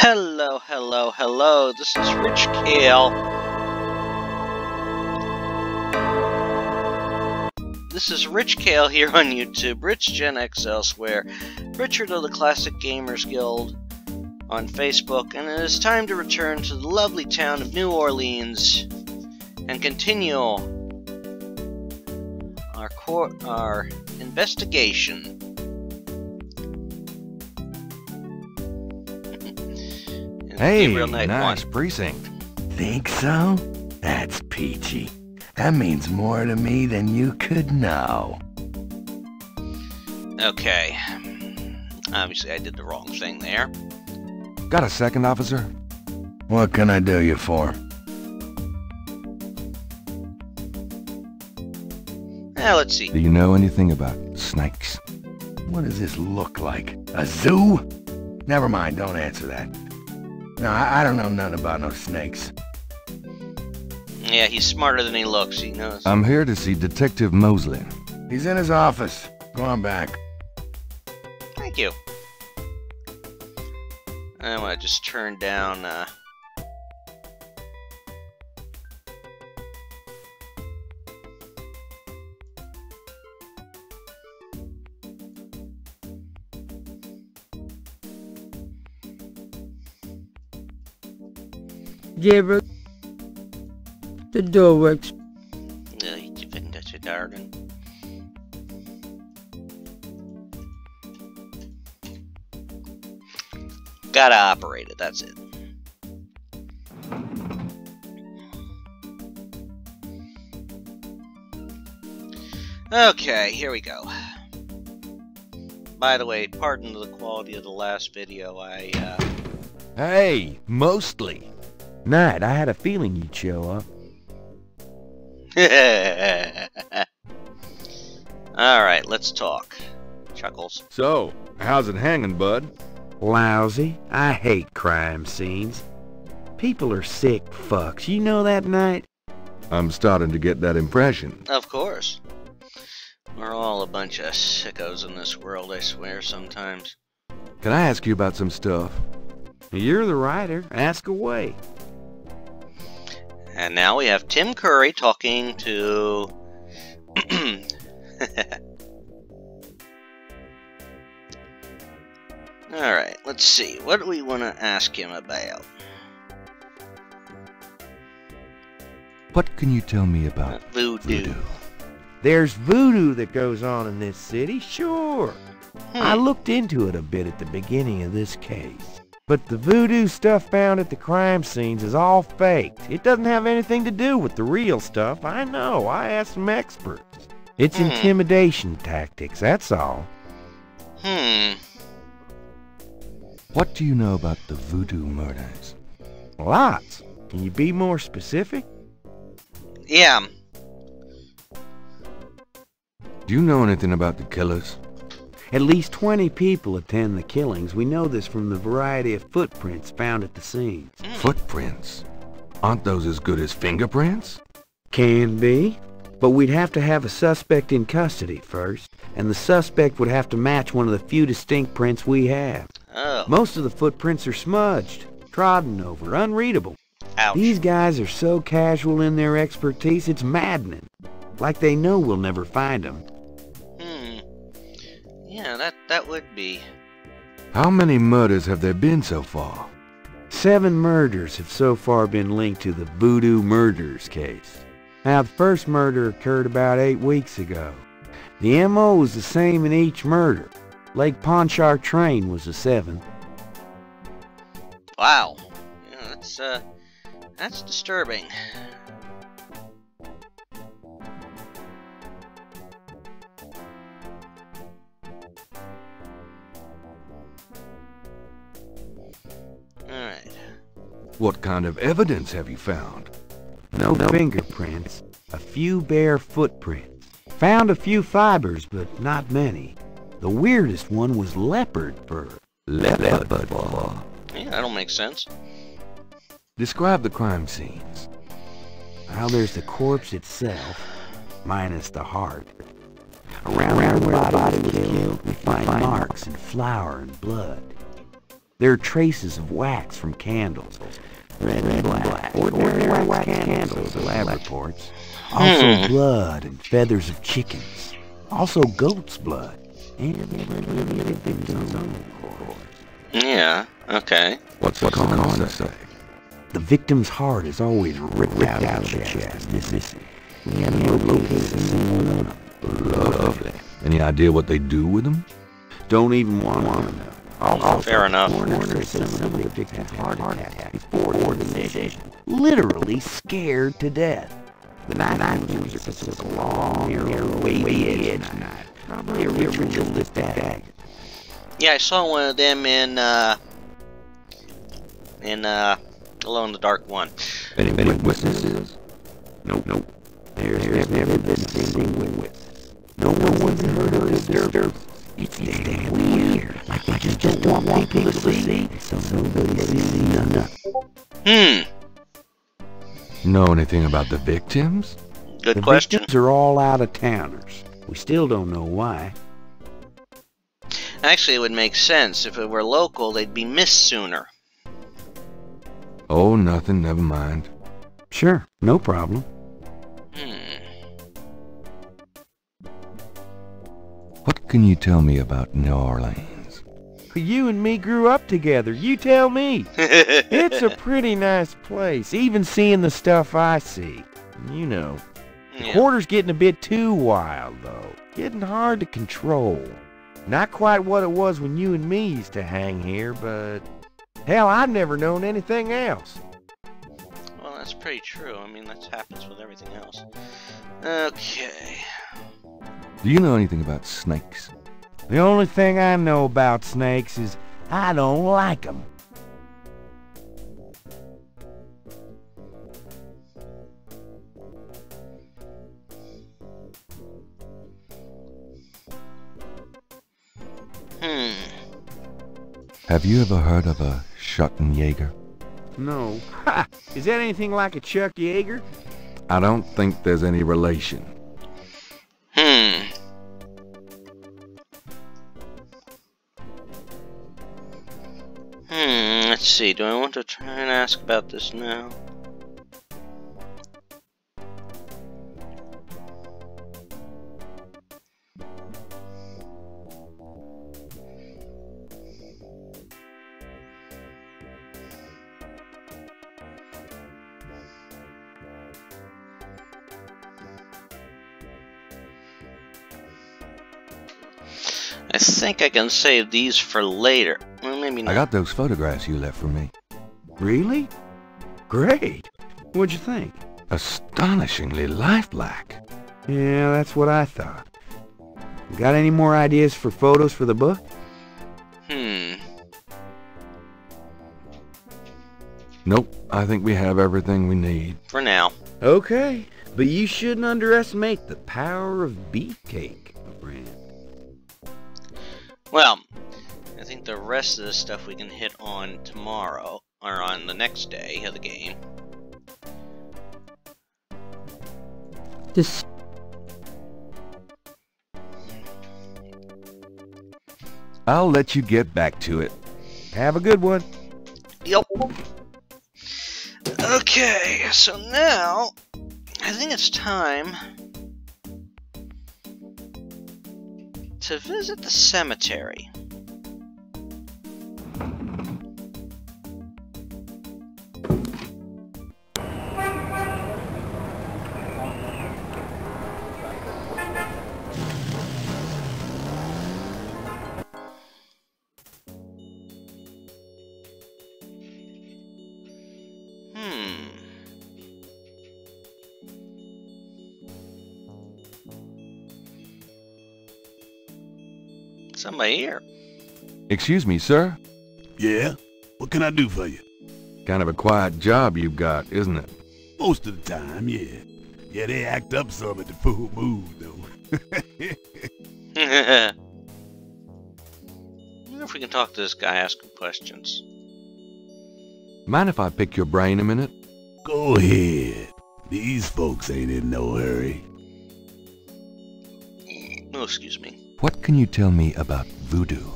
Hello, hello, hello. This is Rich Kale. This is Rich Kale here on YouTube, Rich Gen X elsewhere, Richard of the Classic Gamers Guild on Facebook, and it is time to return to the lovely town of New Orleans and continue our investigation. Hey, Gabriel Knight nice 1. precinct. Think so? That's peachy. That means more to me than you could know. Okay. Obviously, I did the wrong thing there. Got a second, officer? What can I do you for? Let's see. Do you know anything about snakes? What does this look like? A zoo? Never mind, don't answer that. No, I don't know nothing about no snakes. Yeah, he's smarter than he looks, he knows. I'm here to see Detective Mosley. He's in his office. Go on back. Thank you. I'm gonna just turn down, Gabriel, the door works. you can touch it, darling. Gotta operate it, that's it. Okay, here we go. By the way, pardon the quality of the last video, Hey, mostly. Knight, I had a feeling you'd show up. Alright, let's talk. Chuckles. So, how's it hanging, bud? Lousy. I hate crime scenes. People are sick fucks. You know that, Knight? I'm starting to get that impression. Of course. We're all a bunch of sickos in this world, I swear, sometimes. Can I ask you about some stuff? You're the writer. Ask away. And now we have Tim Curry talking to... Alright, let's see. What do we want to ask him about? What can you tell me about Voodoo. There's voodoo that goes on in this city, sure. I looked into it a bit at the beginning of this case. But the voodoo stuff found at the crime scenes is all faked. It doesn't have anything to do with the real stuff. I know. I asked some experts. It's intimidation tactics, that's all. What do you know about the voodoo murders? Lots. Can you be more specific? Yeah. Do you know anything about the killers? At least 20 people attend the killings. We know this from the variety of footprints found at the scenes. Footprints? Aren't those as good as fingerprints? Can be. But we'd have to have a suspect in custody first, and the suspect would have to match one of the few distinct prints we have. Oh. Most of the footprints are smudged, trodden over, unreadable. Ouch. These guys are so casual in their expertise, it's maddening. Like they know we'll never find them. Yeah, that would be. How many murders have there been so far? 7 murders have so far been linked to the Voodoo murders case. Now, the first murder occurred about 8 weeks ago. The M.O. was the same in each murder. Lake Pontchartrain was the 7th. Wow. Yeah, that's disturbing. Alright. What kind of evidence have you found? No fingerprints, a few bare footprints. Found a few fibers, but not many. The weirdest one was leopard fur. Leopard fur. Yeah, that'll make sense. Describe the crime scenes. Well, there's the corpse itself, minus the heart. Around where the body was killed, we find marks and flour and blood. There are traces of wax from candles. Red and black. Ordinary wax candles, the lab reports. Also blood and feathers of chickens. Also goat's blood. And the victim's own, of course. Yeah, okay. What's going on to say? The victim's heart is always ripped out of the chest. Missing. We haven't located a single one of them. Lovely. Any idea what they do with them? Don't even want to know. Also, fair enough. Says some of the victim's heart attack before the decision. Literally scared to death. The night user took a long, narrow, wavy edge knife. Probably a ritual this bag. Yeah, I saw one of them in Glow in the Dark 1. Any witnesses? Nope. There's never been a single witness. No one's heard of this. It's damn weird. Like they just don't want people to see. So nobody sees nothing. Know anything about the victims? Good The question. victims are all out-of-towners. We still don't know why. Actually, it would make sense. If it were local, they'd be missed sooner. Oh, nothing, never mind. Sure, no problem. What can you tell me about New Orleans? You and me grew up together. You tell me. It's a pretty nice place, even seeing the stuff I see. You know, the Yeah. quarter's getting a bit too wild, though. Getting hard to control. Not quite what it was when you and me used to hang here, but hell, I've never known anything else. Well, that's pretty true. I mean, that happens with everything else. Okay. Do you know anything about snakes? The only thing I know about snakes is I don't like them. Have you ever heard of a Schottenjäger? No. Ha! Is that anything like a Chuck Yeager? I don't think there's any relation. Let's see. Do I want to try and ask about this now? I think I can save these for later. Well, maybe not. I got those photographs you left for me. Really? Great. What'd you think? Astonishingly lifelike. Yeah, that's what I thought. Got any more ideas for photos for the book? Nope, I think we have everything we need. For now. Okay, but you shouldn't underestimate the power of beefcake, my friend. Well, I think the rest of this stuff we can hit on tomorrow, or on the next day of the game. I'll let you get back to it. Have a good one. Yep. Okay, so now I think it's time to visit the cemetery. Somebody here. Excuse me, sir? Yeah? What can I do for you? Kind of a quiet job you've got, isn't it? Most of the time, yeah. Yeah, they act up some at the full moon, though. I wonder if we can talk to this guy, ask him questions. Mind if I pick your brain a minute? Go ahead. These folks ain't in no hurry. Oh, excuse me. What can you tell me about voodoo?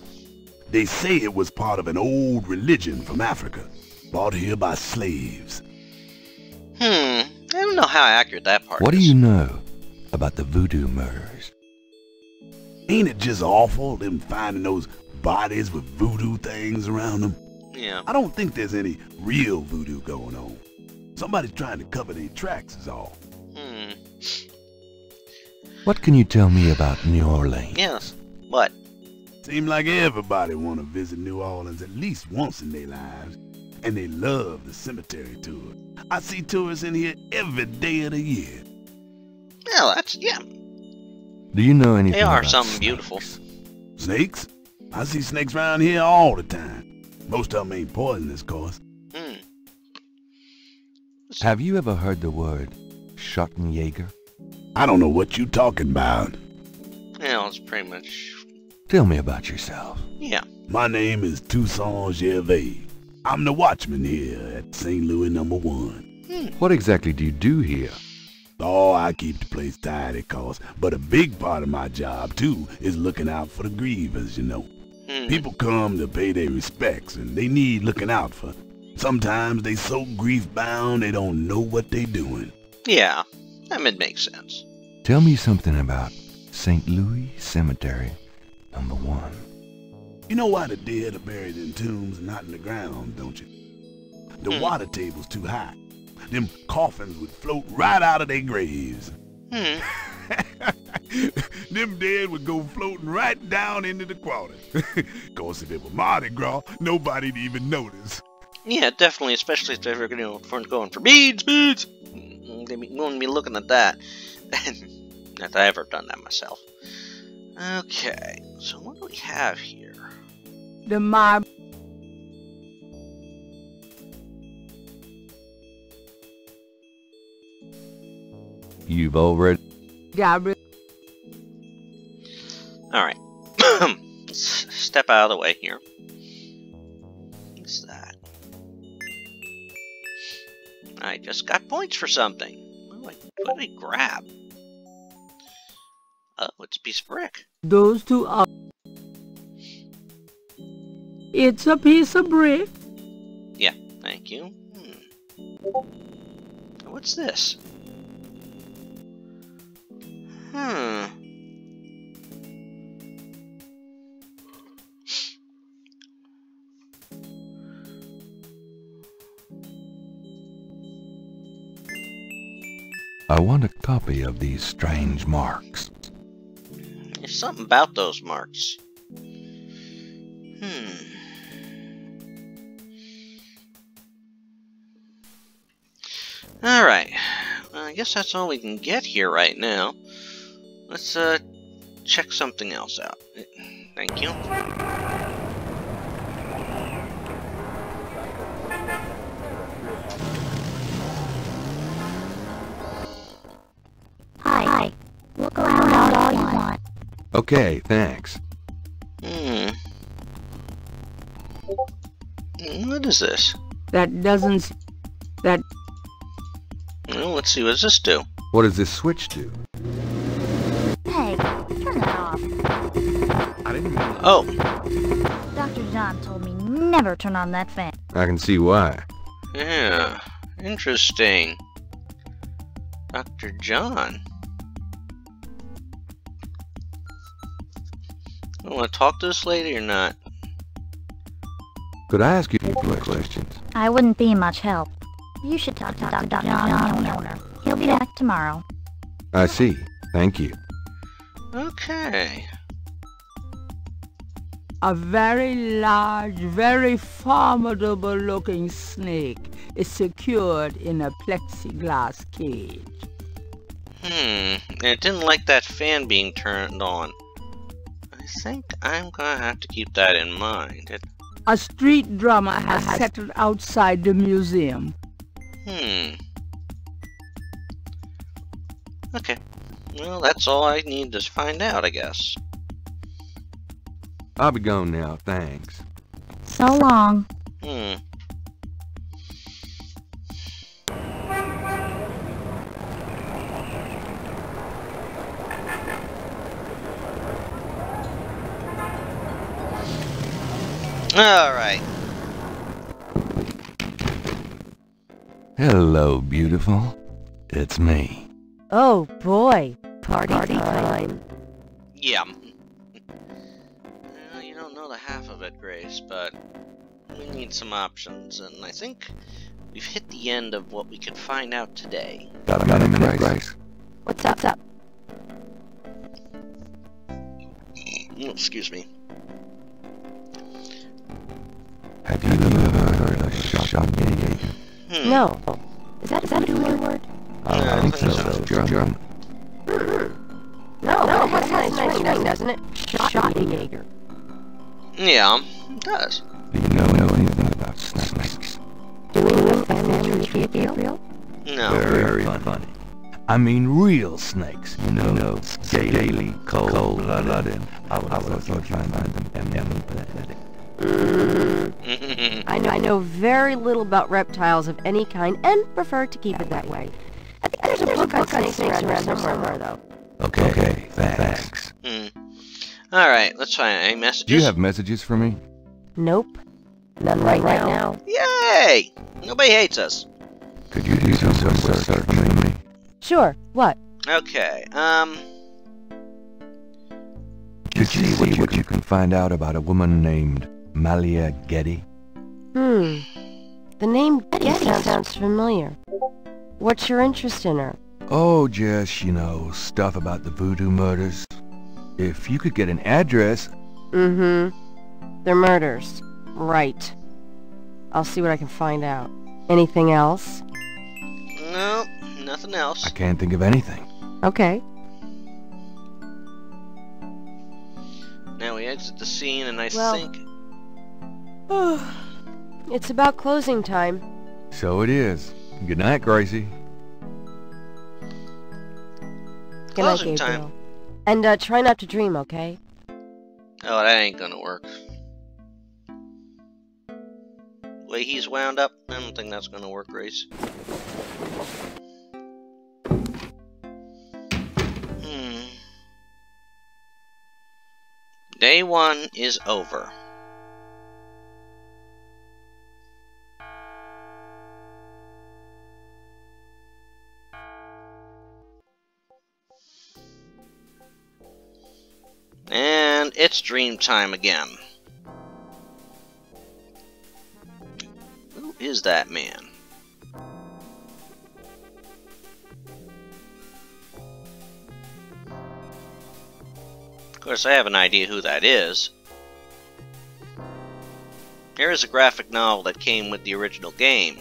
They say it was part of an old religion from Africa, brought here by slaves. I don't know how accurate that part is. What do you know about the Voodoo murders? Ain't it just awful, them finding those bodies with voodoo things around them? Yeah. I don't think there's any real voodoo going on. Somebody's trying to cover their tracks is all. What can you tell me about New Orleans? Yes. What? Seem like everybody want to visit New Orleans at least once in their lives. And they love the cemetery tour. I see tourists in here every day of the year. Well, yeah. Do you know anything They are about something snakes? beautiful. Snakes? I see snakes around here all the time. Most of them ain't poisonous, of course. Have you ever heard the word Schottenjäger? I don't know what you talking about. Yeah, it's pretty much... Tell me about yourself. Yeah. My name is Toussaint Gervais. I'm the watchman here at St. Louis No. 1. What exactly do you do here? Oh, I keep the place tidy, cause, but a big part of my job, too, is looking out for the grievers, you know. People come to pay their respects, and they need looking out for. Sometimes they so grief-bound they don't know what they doing. Yeah. I mean, it makes sense. Tell me something about St. Louis Cemetery No. 1. You know why the dead are buried in tombs and not in the ground, don't you? The water table's too high. Them coffins would float right out of their graves. Them dead would go floating right down into the water. Course, if it were Mardi Gras, nobody'd even notice. Yeah, definitely, especially if they're going for beads. They won't be looking at that. Not that I've ever done that myself. Okay, so what do we have here? The mob. You've already... Gabriel. Alright. Let's step out of the way here. What's that? I just got points for something. What did I grab? Oh, it's a piece of brick. Those two are. It's a piece of brick. Yeah, thank you. What's this? I want a copy of these strange marks. There's something about those marks. Alright. I guess that's all we can get here right now. Let's, check something else out. Thank you. Hi. Look around all you want. Okay, thanks. What is this? That doesn't. That. Well, let's see, what does this do? What does this switch do? Hey, turn that off. I didn't mean... Oh, Dr. John told me never turn on that fan. I can see why. yeah. Interesting. Dr. John. You want to talk to this lady or not? Could I ask you a few questions? I wouldn't be much help. You should talk to Dr. John, the owner. He'll be back tomorrow. I see. Thank you. Okay. A very large, very formidable looking snake is secured in a plexiglass cage. It didn't like that fan being turned on. I think I'm gonna have to keep that in mind. A street drummer has settled outside the museum. Okay. Well, that's all I need to find out, I guess. I'll be gone now, thanks. So long. Alright. Hello, beautiful. It's me. Oh boy, party time. Yeah. Well, you don't know the half of it, Grace, but we need some options, and I think we've hit the end of what we could find out today. Got a minute, Grace? What's up? Oh, excuse me. Have you ever heard of shotgun? No. Is that a word? I think so. German. No, it has a nice ring, doesn't it? Schottenjäger. Yeah, it does. Do you know anything about snakes? Do we know family tree, Gabriel? No. Very funny. I mean real snakes. No, scaly, cold-blooded. I was trying to find them empathetic. I know very little about reptiles of any kind and prefer to keep it that way. I think there's a book on snakes around somewhere, though. Okay, thanks. Alright, let's try any messages. Do you have messages for me? Nope. None right now. Yay! Nobody hates us. Could you do some search for me? Sure. What? Okay, You see what you can find out about a woman named Malia Getty? The name Getty sounds familiar. What's your interest in her? Oh, just, stuff about the Voodoo murders. If you could get an address... They're murders. Right. I'll see what I can find out. Anything else? no, nothing else. I can't think of anything. Okay. Now we exit the scene, and I Well- think... It's about closing time. So it is. Good night, Gracie. Good night, Closing time. Gabriel. And try not to dream, okay? Oh, that ain't gonna work. The way he's wound up, I don't think that's gonna work, Grace. Day 1 is over. And it's dream time again. Who is that man? Of course, I have an idea who that is. Here is a graphic novel that came with the original game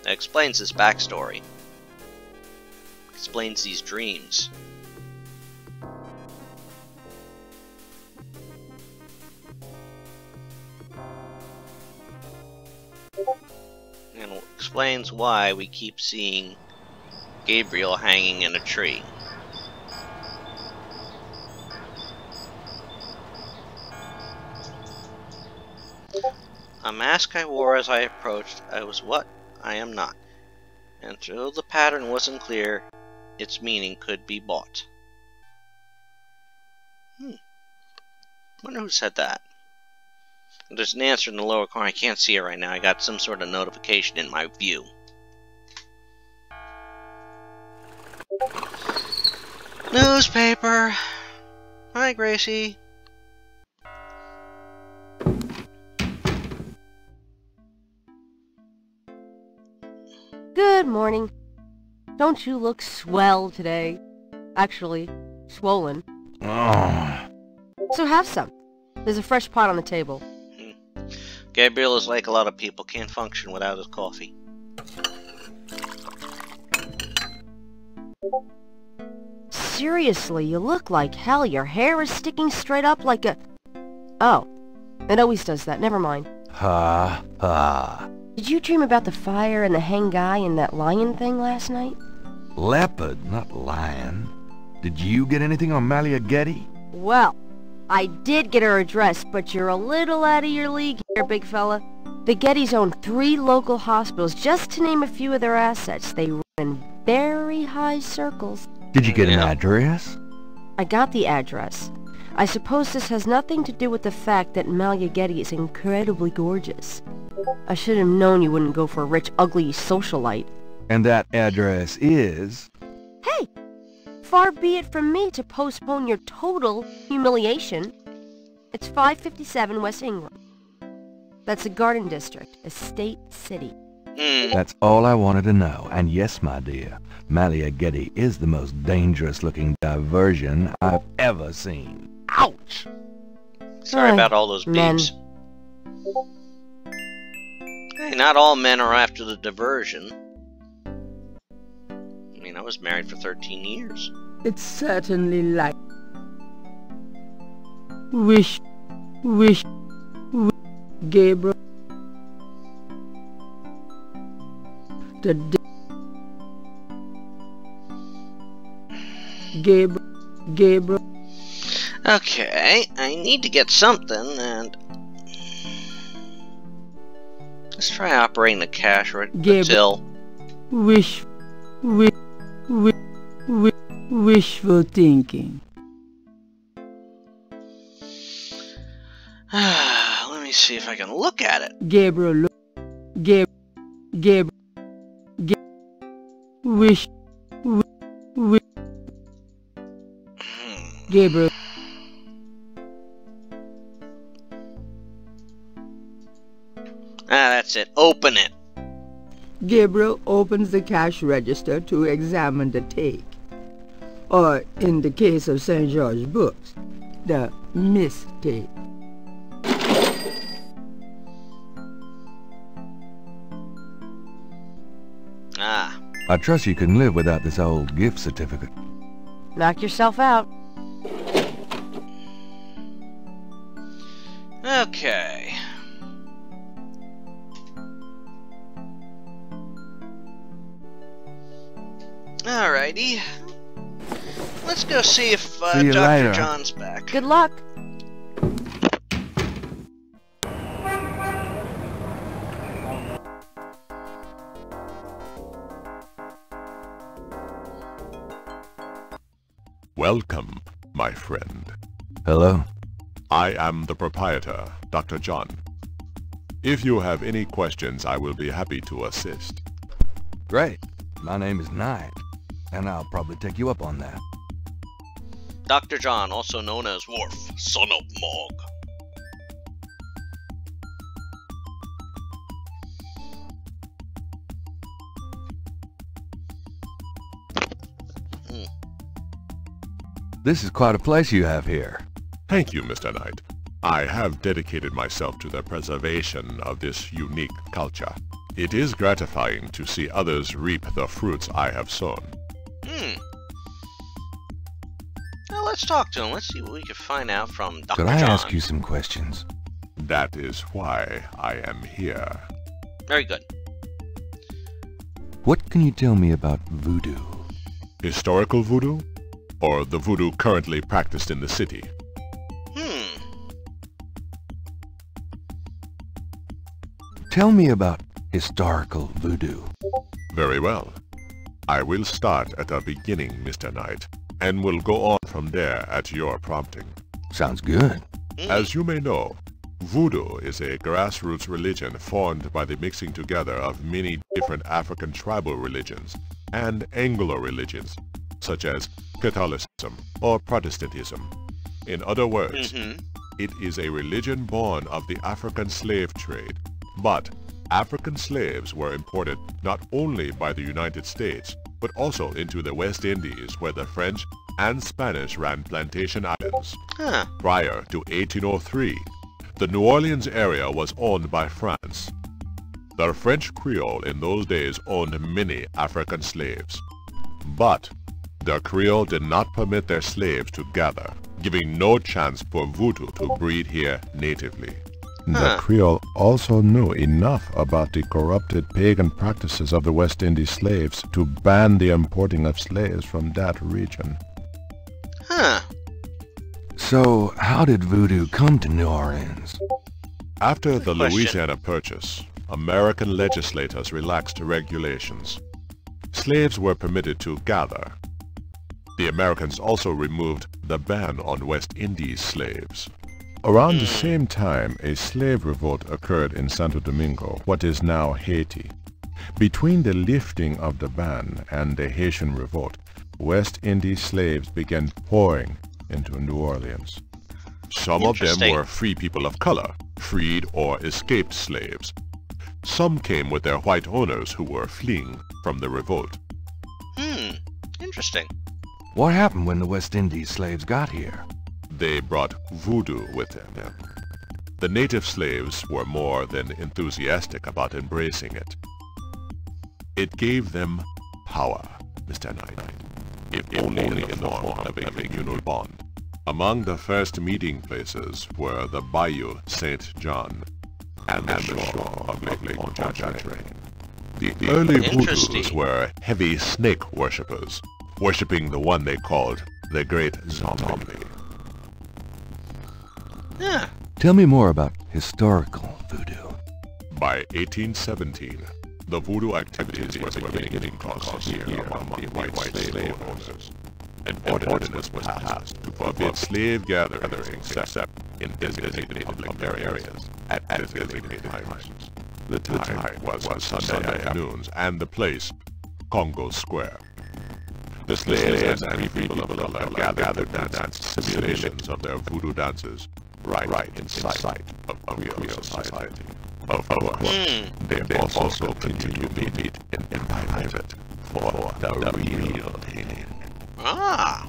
that explains his backstory. Explains these dreams. And explains why we keep seeing Gabriel hanging in a tree. A mask I wore as I approached, I was what I am not. And though the pattern wasn't clear, its meaning could be bought. Wonder who said that. There's an answer in the lower corner. I can't see it right now. I got some sort of notification in my view. Newspaper! Hi, Gracie. Good morning. Don't you look swell today? Actually, swollen. Oh. So have some. There's a fresh pot on the table. Gabriel is like a lot of people, can't function without his coffee. Seriously, you look like hell. Your hair is sticking straight up like a... Oh, it always does that. Never mind. Ha, ha. Did you dream about the fire and the hang guy and that lion thing last night? Leopard, not lion. Did you get anything on Malia Getty? Well, I did get her address, but you're a little out of your league here, big fella. The Gettys own 3 local hospitals, just to name a few of their assets. They run in very high circles. Did you get an address? I got the address. I suppose this has nothing to do with the fact that Mogh Getty is incredibly gorgeous. I should have known you wouldn't go for a rich, ugly socialite. And that address is... Hey! Far be it from me to postpone your total humiliation. It's 557 West Ingram. That's the Garden District, Estate City. That's all I wanted to know. And yes, my dear, Mogh Getty is the most dangerous-looking diversion I've ever seen. Ouch! Sorry about all those men. beeps. Hey, not all men are after the diversion. I mean, I was married for 13 years. It's certainly like... Wish, Gabriel. The Gabriel. Okay, I need to get something, and... let's try operating the cash right at the till. Wishful thinking. Let me see if I can look at it. Gabriel, Gabriel. That's it. Open it. Gabriel opens the cash register to examine the take. Or, in the case of St. George books, the mistake. I trust you can live without this old gift certificate. Knock yourself out. Okay. Alrighty. Let's go see if See you Dr. later. John's back. Good luck. Welcome, my friend. Hello? I am the proprietor, Dr. John. If you have any questions, I will be happy to assist. Great. My name is Knight, and I'll probably take you up on that. Dr. John, also known as Worf, son of Mogh. This is quite a place you have here. Thank you, Mr. Knight. I have dedicated myself to the preservation of this unique culture. It is gratifying to see others reap the fruits I have sown. Well, let's talk to him. Let's see what we can find out from Dr. Could I John. ask you some questions? That is why I am here. Very good. What can you tell me about voodoo? Historical voodoo? Or the voodoo currently practiced in the city? Tell me about historical voodoo. Very well. I will start at the beginning, Mr. Knight, and will go on from there at your prompting. Sounds good. As you may know, voodoo is a grassroots religion formed by the mixing together of many different African tribal religions and Anglo religions, such as Catholicism or Protestantism. In other words, it is a religion born of the African slave trade. But African slaves were imported not only by the United States, but also into the West Indies, where the French and Spanish ran plantation islands. Prior to 1803, the New Orleans area was owned by France. The French Creole in those days owned many African slaves. But the Creole did not permit their slaves to gather, giving no chance for voodoo to breed here natively. The Creole also knew enough about the corrupted pagan practices of the West Indies slaves to ban the importing of slaves from that region. So, how did voodoo come to New Orleans? After the question. Louisiana Purchase, American legislators relaxed regulations. Slaves were permitted to gather. The Americans also removed the ban on West Indies slaves. Around the same time, a slave revolt occurred in Santo Domingo, what is now Haiti. Between the lifting of the ban and the Haitian revolt, West Indies slaves began pouring into New Orleans. Some of them were free people of color, freed or escaped slaves. Some came with their white owners who were fleeing from the revolt. Interesting. What happened when the West Indies slaves got here? They brought voodoo with them. The native slaves were more than enthusiastic about embracing it. It gave them power, Mr. Knight, if only in the form of a communal bond. Among the first meeting places were the Bayou St. John and the shore of Lake Pontchartrain. The early voodoos were heavy snake worshippers, worshipping the one they called the Great Zombie. Yeah. Tell me more about historical voodoo. By 1817, the voodoo activities were beginning to cause fear among the white slave owners. An ordinance was passed to forbid slave gatherings except in designated public areas at designated times. The time was on Sunday afternoons, and the place, Congo Square. The slaves and free people of color gathered to dance simulations of their voodoo dances right in sight of real society. Of course, they also continue to meet in private for the real thing. Ah.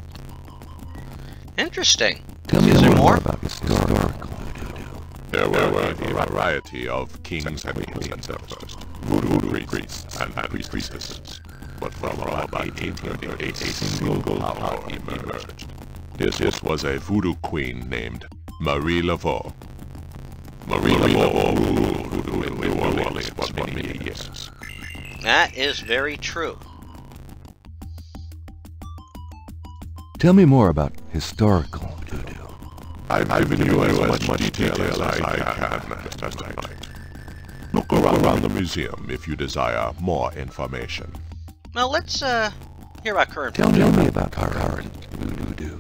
Interesting. Tell me more about historical voodoo. There were a variety of kings and queens at first, voodoo priests and priestesses. But from about 1838, a single power emerged. This was a voodoo queen named Marie Laveau. Marie Laveau ruled voodoo in New Orleans for many years. That is very true. Tell me more about historical voodoo. I've given you as much detail as I can, Mr. Knight. Look around the museum if you desire more information. Well, let's hear about current voodoo. Tell me about current voodoo.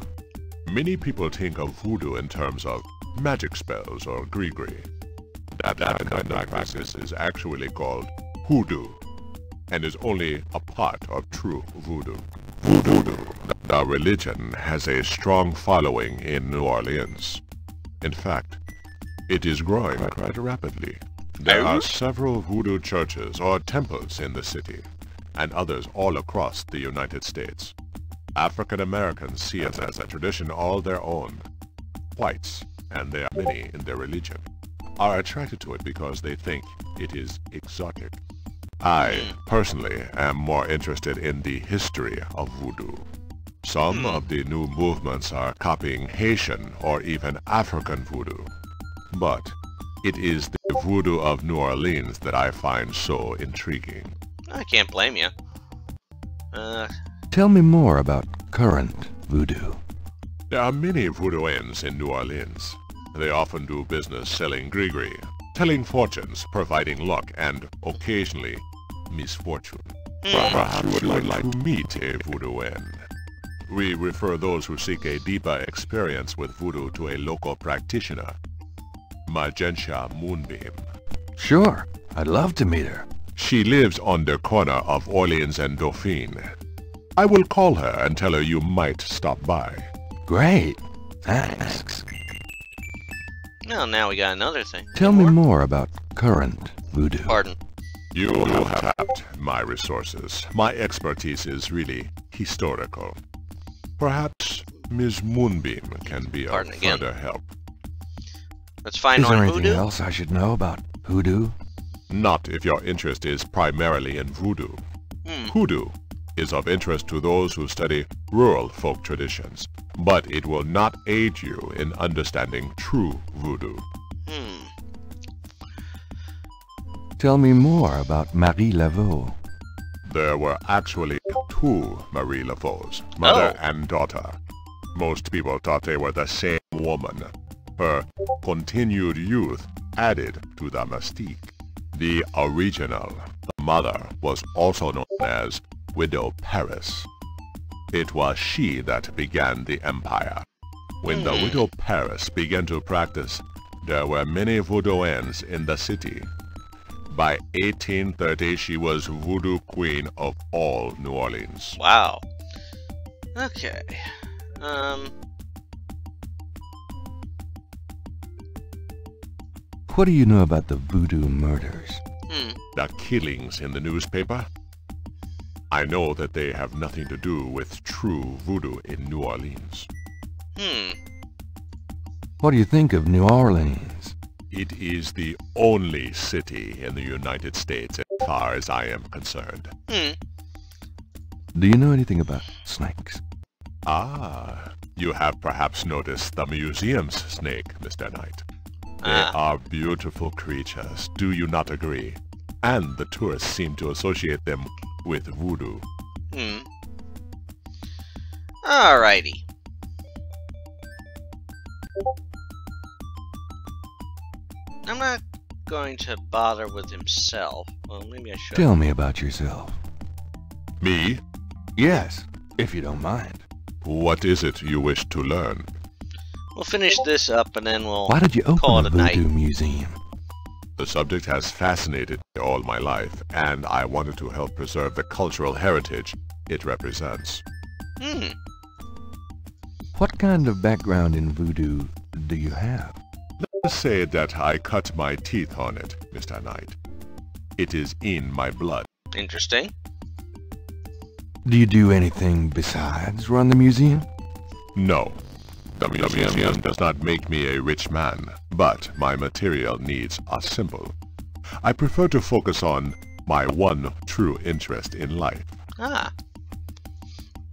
Many people think of voodoo in terms of magic spells or gree-gree. That kind of practice is actually called hoodoo, and is only a part of true voodoo. Voodoo, the religion, has a strong following in New Orleans. In fact, it is growing quite rapidly. There are several voodoo churches or temples in the city, and others all across the United States. African Americans see it as a tradition all their own. Whites, and there are many in their religion, are attracted to it because they think it is exotic. I, personally, am more interested in the history of voodoo. Some of the new movements are copying Haitian or even African voodoo. But it is the voodoo of New Orleans that I find so intriguing. I can't blame you. Tell me more about current voodoo. There are many voodooians in New Orleans. They often do business selling gree-gree, telling fortunes, providing luck, and occasionally misfortune. Perhaps you would like to meet a voodooian. We refer those who seek a deeper experience with voodoo to a local practitioner, Magentia Moonbeam. Sure, I'd love to meet her. She lives on the corner of Orleans and Dauphine. I will call her and tell her you might stop by. Great, thanks. Well, now we got another thing. Tell me more about current voodoo. Pardon? You have tapped my resources. My expertise is really historical. Perhaps Ms. Moonbeam can be of further help. Let's find Is there on anything voodoo? else I should know about hoodoo? Not if your interest is primarily in voodoo. Hoodoo is of interest to those who study rural folk traditions, but it will not aid you in understanding true voodoo. Tell me more about Marie Laveau. There were actually two Marie Laveaux, mother and daughter. Most people thought they were the same woman. Her continued youth added to the mystique. The original, the mother, was also known as Widow Paris. It was she that began the empire, When the widow Paris began to practice, there were many Voodooans in the city. By 1830, she was Voodoo Queen of all New Orleans. Wow. Okay. What do you know about the Voodoo murders? The killings in the newspaper? I know that they have nothing to do with true Voodoo in New Orleans. What do you think of New Orleans? It is the only city in the United States as far as I am concerned. Do you know anything about snakes? Ah, you have perhaps noticed the museum's snake, Mr. Knight. They are beautiful creatures, do you not agree? And the tourists seem to associate them with voodoo. Alrighty. I'm not going to bother with himself. Well, maybe I should. Tell me about yourself. Me? Yes, if you don't mind. What is it you wish to learn? We'll finish this up and then we'll Why did you call open it the a night. Voodoo Museum? The subject has fascinated me all my life, and I wanted to help preserve the cultural heritage it represents. What kind of background in voodoo do you have? Let's say that I cut my teeth on it, Mr. Knight. It is in my blood. Interesting. Do you do anything besides run the museum? No. The museum does not make me a rich man, but my material needs are simple. I prefer to focus on my one true interest in life.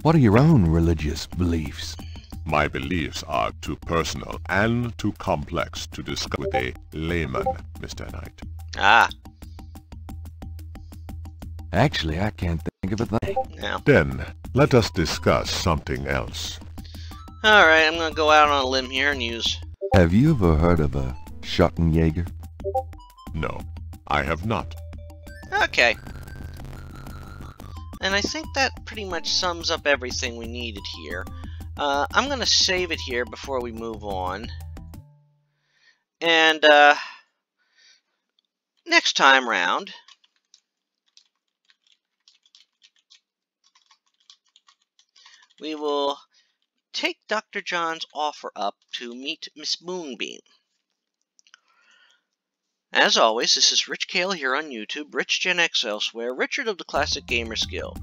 What are your own religious beliefs? My beliefs are too personal and too complex to discuss with a layman, Mr. Knight. Actually, I can't think of a thing. Now. Then, let us discuss something else. Alright, I'm gonna go out on a limb here and use... Have you ever heard of a Schottenjäger? No, I have not. Okay. And I think that pretty much sums up everything we needed here. I'm gonna save it here before we move on. And, next time round... we will take Dr. John's offer up to meet Miss Moonbeam. As always, this is Rich Kale here on YouTube, Rich Gen X elsewhere, Richard of the Classic Gamers Guild.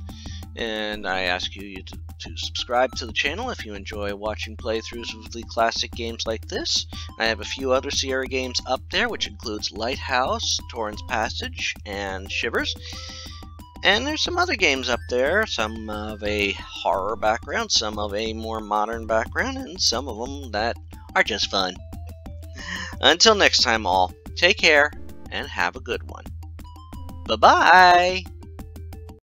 And I ask you to subscribe to the channel if you enjoy watching playthroughs of the classic games like this. I have a few other Sierra games up there, which includes Lighthouse, Torrens Passage, and Shivers. And there's some other games up there, some of a horror background, some of a more modern background, and some of them that are just fun. Until next time all, take care, and have a good one. Bye-bye!